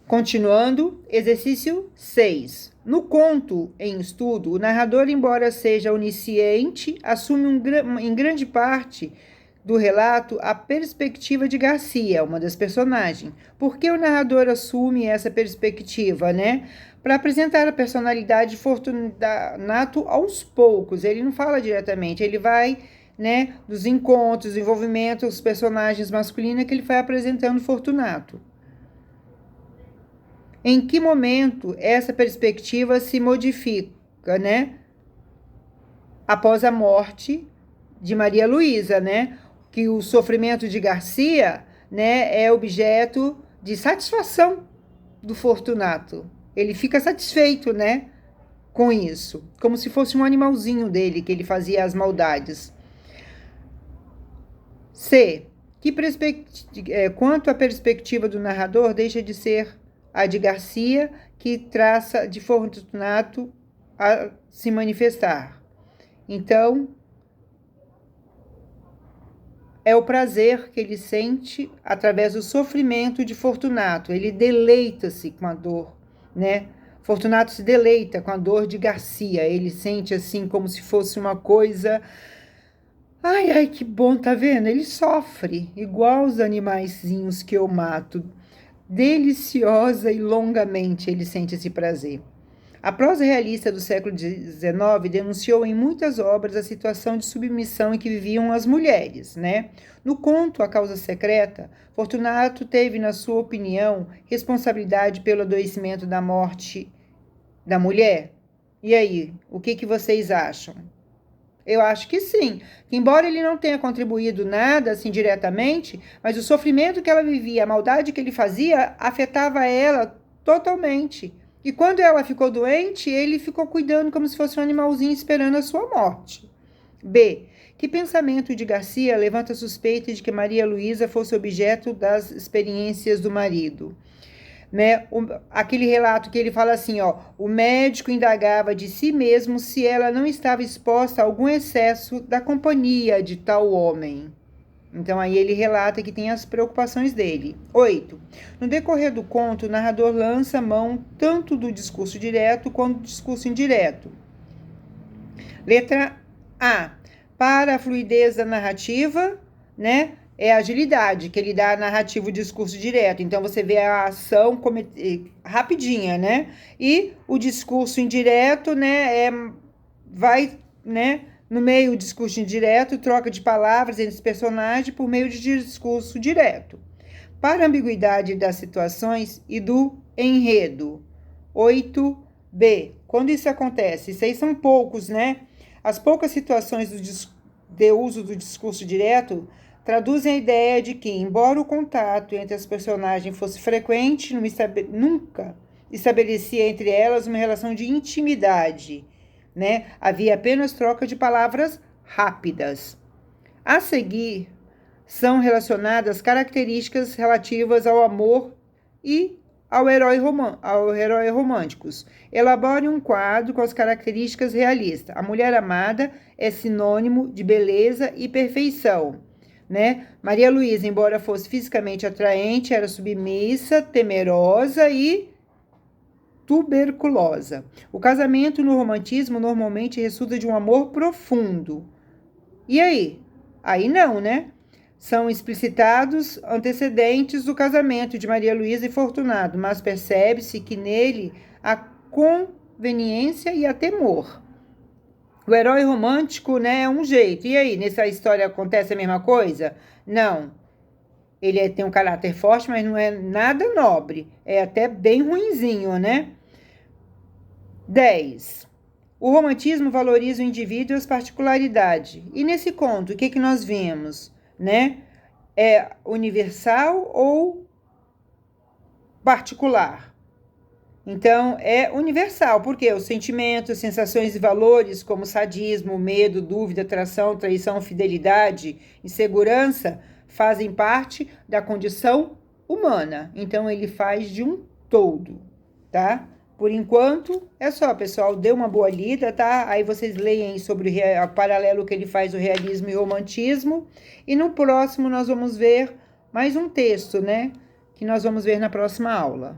Continuando, exercício 6. No conto em estudo, o narrador, embora seja onisciente, assume em grande parte do relato a perspectiva de Garcia, uma das personagens. Por que o narrador assume essa perspectiva, né? Para apresentar a personalidade de Fortunato aos poucos. Ele não fala diretamente, ele vai, né, dos encontros, envolvimento dos personagens masculinos que ele vai apresentando Fortunato. Em que momento essa perspectiva se modifica, né? Após a morte de Maria Luísa, né? Que o sofrimento de Garcia, né, é objeto de satisfação do Fortunato. Ele fica satisfeito, né, com isso, como se fosse um animalzinho dele que ele fazia as maldades. C. Quanto à perspectiva do narrador, deixa de ser a de Garcia, que traça de Fortunato a se manifestar. Então, é o prazer que ele sente através do sofrimento de Fortunato. Ele deleita-se com a dor, né? Fortunato se deleita com a dor de Garcia. Ele sente assim como se fosse uma coisa... Ai, ai, que bom, tá vendo? Ele sofre, igual os animaizinhos que eu mato. Deliciosa e longamente ele sente esse prazer. A prosa realista do século XIX denunciou em muitas obras a situação de submissão em que viviam as mulheres, né? No conto A Causa Secreta, Fortunato teve, na sua opinião, responsabilidade pelo adoecimento da morte da mulher? E aí, o que vocês acham? Eu acho que sim, que embora ele não tenha contribuído nada, assim, diretamente, mas o sofrimento que ela vivia, a maldade que ele fazia, afetava ela totalmente. E quando ela ficou doente, ele ficou cuidando como se fosse um animalzinho esperando a sua morte. B. Que pensamento de Garcia levanta a suspeita de que Maria Luísa fosse objeto das experiências do marido? Né? Aquele relato que ele fala assim, ó, o médico indagava de si mesmo se ela não estava exposta a algum excesso da companhia de tal homem. Então, aí ele relata que tem as preocupações dele. 8. No decorrer do conto, o narrador lança mão tanto do discurso direto quanto do discurso indireto. Letra A. Para a fluidez da narrativa, né? É a agilidade que ele dá narrativo discurso direto. Então, você vê a ação rapidinha, né? E o discurso indireto, né? Vai, né? No meio do discurso indireto, troca de palavras entre os personagens por meio de discurso direto. Para a ambiguidade das situações e do enredo. 8b. Quando isso acontece? Isso aí são poucos, né? As poucas situações de uso do discurso direto traduzem a ideia de que, embora o contato entre as personagens fosse frequente, nunca estabelecia entre elas uma relação de intimidade, né? Havia apenas troca de palavras rápidas. A seguir, são relacionadas características relativas ao amor e ao herói românticos. Elabore um quadro com as características realistas. A mulher amada é sinônimo de beleza e perfeição, né? Maria Luísa, embora fosse fisicamente atraente, era submissa, temerosa e tuberculosa. O casamento no romantismo normalmente resulta de um amor profundo. E aí? Aí não, né? São explicitados antecedentes do casamento de Maria Luísa e Fortunato, mas percebe-se que nele há conveniência e há temor. O herói romântico, né, é um jeito. E aí, nessa história acontece a mesma coisa? Não. Ele tem um caráter forte, mas não é nada nobre. É até bem ruinzinho, né? 10. O romantismo valoriza o indivíduo e as particularidades. E nesse conto, o que nós vemos, né? É universal ou particular? Então, é universal, porque os sentimentos, sensações e valores como sadismo, medo, dúvida, atração, traição, fidelidade, insegurança, fazem parte da condição humana. Então, ele faz de um todo, tá? Por enquanto, é só, pessoal. Dê uma boa lida, tá? Aí vocês leem sobre o paralelo que ele faz, o realismo e o romantismo. E no próximo nós vamos ver mais um texto, né? Que nós vamos ver na próxima aula.